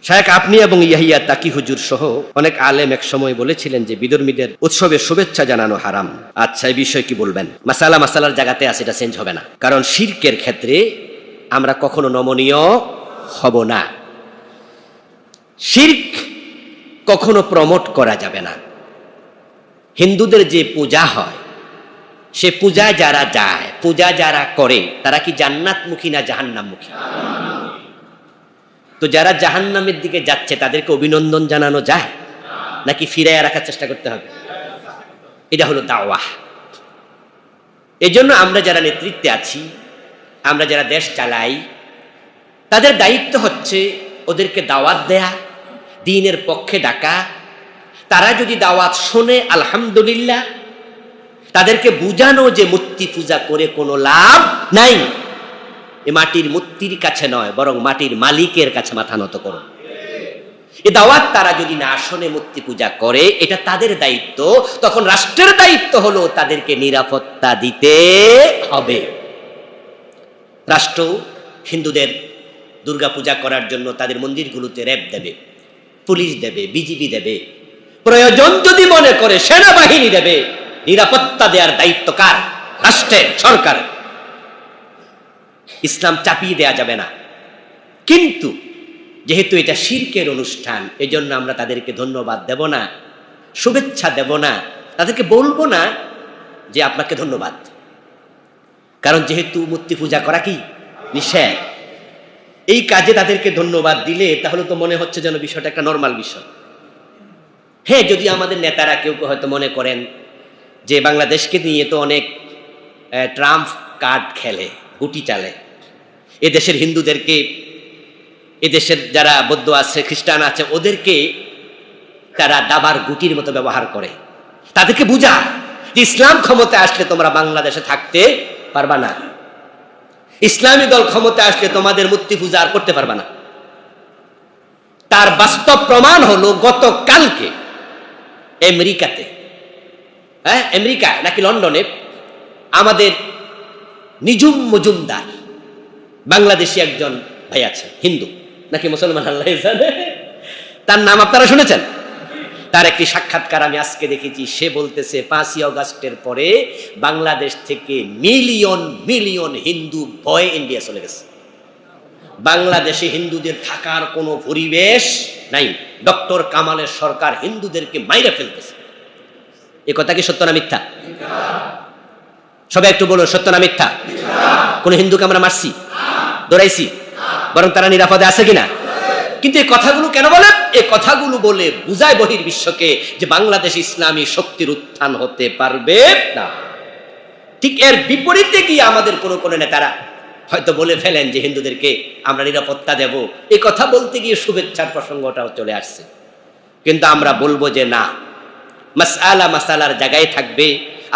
শায়েখ আপনি এবং ইয়াহিয়া তাকি হুজুর সহ অনেক আলেম এক সময় বলেছিলেন যে বিধর্মীদের উৎসবে শুভেচ্ছা জানানো হারাম। আচ্ছা, এই বিষয়ে কি বলবেন? মাসালার জায়গাতে আছে, এটা চেঞ্জ হবে না, কারণ শিরকের ক্ষেত্রে আমরা কখনো নমনীয় হব না। শিরক কখনো প্রমোট করা যাবে না। হিন্দুদের যে পূজা হয়, সে পূজা যারা যায়, পূজা যারা করে, তারা কি জান্নাতমুখী না জাহান্নামমুখী? তো যারা জাহান্নামের দিকে যাচ্ছে তাদেরকে অভিনন্দন জানানো যায় নাকি ফিরাইয়া রাখার চেষ্টা করতে হবে? এটা হলো দাওয়াহ। এই জন্য আমরা যারা নেতৃত্বে আছি, আমরা যারা দেশ চালাই, তাদের দায়িত্ব হচ্ছে ওদেরকে দাওয়াত দেয়া, দ্বীনের পক্ষে ডাকা। তারা যদি দাওয়াত শোনে আলহামদুলিল্লাহ, তাদেরকে বুঝানো যে মূর্তি পূজা করে কোনো লাভ নাই, এ মাটির মূর্তির কাছে নয়, বরং মাটির মালিকের কাছে মাথা নত করো। এ দাওয়াত তারা যদি না শোনে, মূর্তি পূজা করে, এটা তাদের দায়িত্ব। তখন রাষ্ট্রের দায়িত্ব হলো তাদেরকে নিরাপত্তা দিতে হবে। রাষ্ট্র হিন্দুদের দুর্গা পূজা করার জন্য তাদের মন্দিরগুলোতে র্যাব দেবে, পুলিশ দেবে, বিজিবি দেবে, প্রয়োজন যদি মনে করে সেনাবাহিনী দেবে। নিরাপত্তা দেওয়ার দায়িত্ব কার? রাষ্ট্রের, সরকার। ইসলাম চাপিয়ে দেয়া যাবে না। কিন্তু যেহেতু এটা শিরকের অনুষ্ঠান, এজন্য আমরা তাদেরকে ধন্যবাদ দেব না, শুভেচ্ছা দেব না, তাদেরকে বলবো না যে আপনাকে ধন্যবাদ। কারণ যেহেতু মূর্তি পূজা করা কি নিষেধ, এই কাজে তাদেরকে ধন্যবাদ দিলে তাহলে তো মনে হচ্ছে যেন বিষয়টা একটা নর্মাল বিষয়। হ্যাঁ, যদি আমাদের নেতারা কেউ হয়তো মনে করেন যে বাংলাদেশকে নিয়ে তো অনেক ট্রাম্প কার্ড খেলে, গুটি চালে, এদেশের হিন্দুদেরকে, এদেশের যারা বৌদ্ধ আছে, খ্রিস্টান আছে, ওদেরকে তারা দাবার গুটির মতো ব্যবহার করে, তাদেরকে বুঝা যে ইসলাম ক্ষমতায় আসলে তোমরা বাংলাদেশে থাকতে পারবা না, ইসলামী দল ক্ষমতায় আসলে তোমাদের মূর্তি পূজা আর করতে পারবা না। তার বাস্তব প্রমাণ হলো গতকালকে আমেরিকাতে, আমেরিকা নাকি লন্ডনে, আমাদের নিজুম মজুমদার বাংলাদেশি একজন ভাই আছে, হিন্দু নাকি মুসলমান আল্লাহ জানে, তার নাম আপনারা শুনেছেন? তার একটি সাক্ষাৎকার আমি আজকে দেখেছি। সে বলতেছে 5ই অগাস্টের পরে বাংলাদেশ থেকে মিলিয়ন মিলিয়ন হিন্দু ভয়ে ইন্ডিয়া চলে গেছে। বাংলাদেশে হিন্দুদের থাকার কোনো পরিবেশ নাই। ডক্টর কামালের সরকার হিন্দুদেরকে মাইরে ফেলতেছে। এ কথা কি সত্য না মিথ্যা? সবাই একটু বলুন, সত্য না মিথ্যা? কোন হিন্দুকে আমরা মারছি, দৌড়াইছি? বরং তারা নিরাপদে আছে কিনা? কিন্তু এই কথাগুলো কেন বলে? এই কথাগুলো বলে বুঝায় বহির্বিশ্বকে যে বাংলাদেশ ইসলামী শক্তির উত্থান হতে পারবে না। ঠিক এর বিপরীতে গিয়ে আমাদের কোন নেতারা হয়তো বলে ফেলেন যে হিন্দুদেরকে আমরা নিরাপত্তা দেব। এই কথা বলতে গিয়ে শুভেচ্ছার প্রসঙ্গটাও চলে আসছে। কিন্তু আমরা বলবো যে না, মাসালার জায়গায় থাকবে।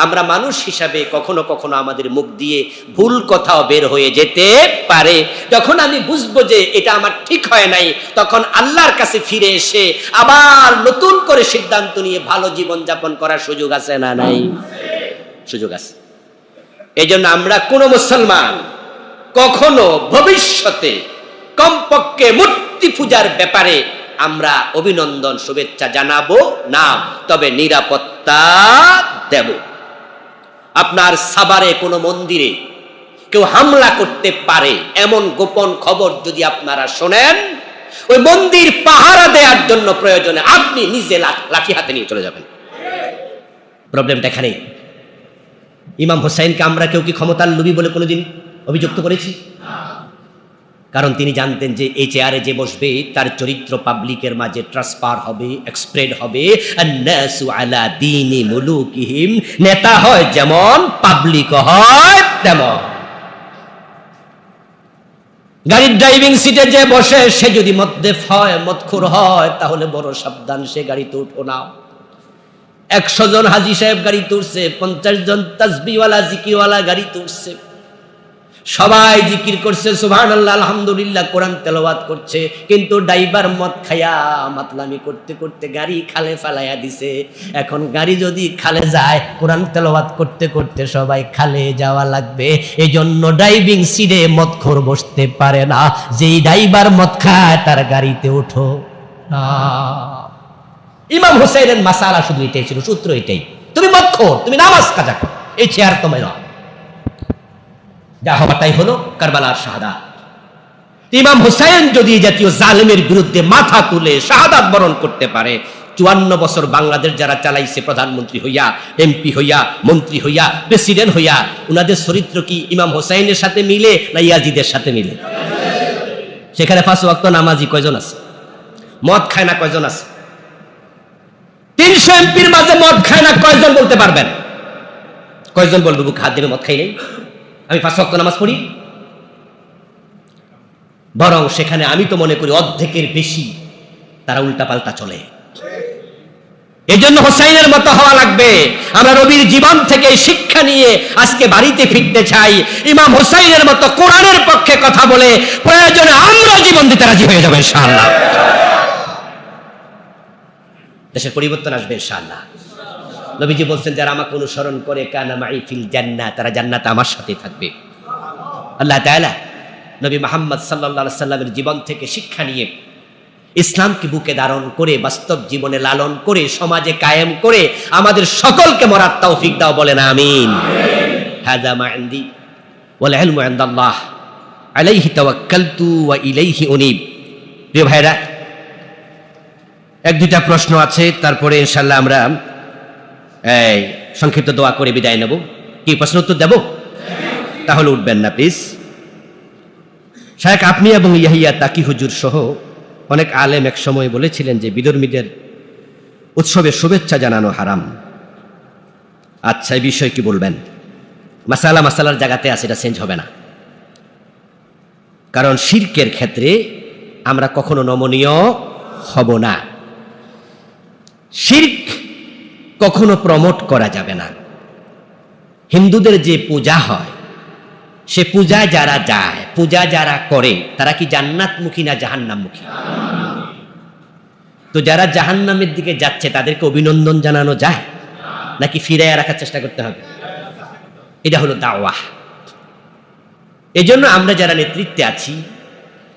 আমরা মানুষ হিসাবে কখনো কখনো আমাদের মুখ দিয়ে ভুল কথাও বের হয়ে যেতে পারে। যখন আমি বুঝবো যে এটা আমার ঠিক হয় নাই, তখন আল্লাহর কাছে ফিরে এসে আবার নতুন করে সিদ্ধান্ত নিয়ে ভালো জীবন যাপন করার সুযোগ আছে না নাই? সুযোগ আছে। এই জন্য আমরা কোন মুসলমান কখনো ভবিষ্যতে কমপক্ষে মূর্তি পূজার ব্যাপারে আমরা অভিনন্দন শুভেচ্ছা জানাবো না, তবে নিরাপত্তা দেব। আপনার সাভারে কোনো মন্দিরে কেউ হামলা করতে পারে এমন গোপন খবর যদি আপনারা শোনেন, ওই মন্দির পাহারা দেওয়ার জন্য প্রয়োজনে আপনি নিজে লাঠি হাতে নিয়ে চলে যাবেন। প্রবলেমটা এখানেই। ইমাম হোসাইনকে আমরা কেউ কি ক্ষমতার লোভী বলে কোনোদিন অভিযুক্ত করেছি? কারণ তিনি জানতেন যে এই চেয়ারে যে বসবে তার চরিত্র পাবলিকের মাঝে ট্রান্সফার হবে, এক্সপ্রেড হবে। আন্নাসু আলা দীনি মুলুকিহিম, নেতা হয় যেমন, পাবলিক হয় তেমন। গাড়ির ড্রাইভিং সিটে যে বসে সে যদি মদ্যপ হয়, মদখোর হয়, তাহলে বড় সাবধান, সে গাড়িতে উঠো না। 100 জন হাজি সাহেব গাড়িতে উঠছে, 50 জন তাসবিহওয়ালা জিকিরওয়ালা গাড়িতে উঠছে, সবাই জিকির করছে, সুবহানাল্লাহ, আলহামদুলিল্লাহ, কোরআন তেলাওয়াত করছে, কিন্তু ড্রাইভার মদ খায়া মাতলামি করতে করতে গাড়ি খালে ফালাইয়া দিছে। এখন গাড়ি যদি খালে যায়, কোরআন তেলাওয়াত করতে করতে সবাই খালে যাওয়া লাগবে। এই জন্য ড্রাইভিং সিটে মদখোর বসতে পারে না। যেই ড্রাইভার মদ খায় তার গাড়িতে ওঠো না। ইমাম হুসাইনের মাসালা শুধু এটাই ছিল, সূত্র এটাই, তুমি মদখোর, তুমি নামাজ কাজা করো, এই চেয়ার তোমায় না। যা হওয়া তাই হলো, কারবালার শাহাদাত। ইমাম হুসাইন যদি জাতীয় জালেমের বিরুদ্ধে মাথা তুলে শাহাদাত বরণ করতে পারে, 54 বছর বাংলাদেশ যারা চালাইছে, প্রধানমন্ত্রী হইয়া, এমপি হইয়া, মন্ত্রী হইয়া, প্রেসিডেন্ট হইয়া, উনাদের চরিত্র কি ইমাম হুসাইনের সাথে মিলে না ইয়াজিদের সাথে মিলে? সেখানে 5 ওয়াক্ত নামাজি কয়জন আছে? মদ খায় না কয়জন আছে? 300 এমপির মাঝে মদ খায় না কয়জন বলতে পারবেন? কয়জন বলবে বুক হাত দেবে মদ খাই নেই, আমি 5 ওয়াক্ত নামাজ পড়ি? বরং সেখানে আমি তো মনে করি অর্ধেকের বেশি তারা উল্টাপাল্টা চলে। এই জন্য হোসাইনের মতো হওয়া লাগবে। আমরা নবীর জীবন থেকে শিক্ষা নিয়ে আজকে বাড়িতে ফিরতে চাই। ইমাম হোসাইনের মতো কোরআনের পক্ষে কথা বলে প্রয়োজনে আমরা জীবন দিতে রাজি হয়ে যাবো ইনশাআল্লাহ। দেশের পরিবর্তন আসবে ইনশাআল্লাহ। নবীজি বলছেন, যারা আমাকে অনুসরণ করে কানা মাই ফিল জান্নাহ, তারা জান্নাতে আমার সাথে থাকবে। আল্লাহ তাআলা নবী মুহাম্মদ সাল্লাল্লাহু আলাইহি সাল্লামের জীবন থেকে শিক্ষা নিয়ে ইসলামকে বুকে ধারণ করে বাস্তব জীবনে লালন করে সমাজে কায়েম করে আমাদের সকলকে মরার তৌফিক দাও, বলেন আমিন। হাযা মা ইনদি ওয়াল ইলমু ইনদাল্লাহ আলাইহি তাওয়াক্কালতু ওয়া ইলাইহি উনীব। প্রিয় ভাইরা, 1-2টা প্রশ্ন আছে, তারপরে ইনশাআল্লাহ আমরা সংক্ষিপ্ত দোয়া করে বিদায় নেব। কি প্রশ্ন উত্তর দেব? তাহলে উঠবেন না প্লিজ। শায়েখ আপনি এবং ইয়াহিয়া তাকি হুজুর সহ অনেক আলেম এক সময় বলেছিলেন যে বিধর্মীদের উৎসবে শুভেচ্ছা জানানো হারাম। আচ্ছা, এই বিষয়ে কি বলবেন? মাসালার জায়গাতে আছে, এটা চেঞ্জ হবে না। কারণ শিরকের ক্ষেত্রে আমরা কখনো নমনীয় হব না। শিরক কখনো প্রমোট করা যাবে না। হিন্দুদের যে পূজা হয়, সে পূজা যারা যায়, পূজা যারা করে, তারা কি জান্নাতমুখী না জাহান্নামমুখী? তো যারা জাহান্নামের দিকে যাচ্ছে তাদেরকে অভিনন্দন জানানো যায় নাকি ফিরাইয়া রাখার চেষ্টা করতে হবে? এটা হলো দাওয়াহ। এজন্য আমরা যারা নেতৃত্বে আছি,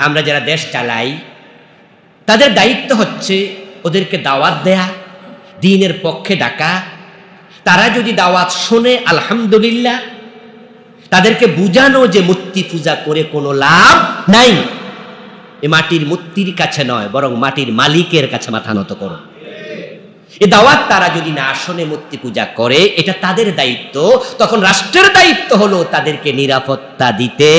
আমরা যারা দেশ চালাই, তাদের দায়িত্ব হচ্ছে ওদেরকে দাওয়াত দেয়া, দ্বীনের পক্ষে ডাকা। তারা যদি দাওয়াত শোনে আলহামদুলিল্লাহ, তাদেরকে বুঝানো যে মূর্তি পূজা করে কোনো লাভ নাই, এ মাটির মূর্তির কাছে নয়, বরং মাটির মালিকের কাছে মাথা নত করো। এ দাওয়াত তারা যদি না শোনে, মূর্তি পূজা করে, এটা তাদের দায়িত্ব। তখন রাষ্ট্রের দায়িত্ব হলো তাদেরকে নিরাপত্তা দিতে।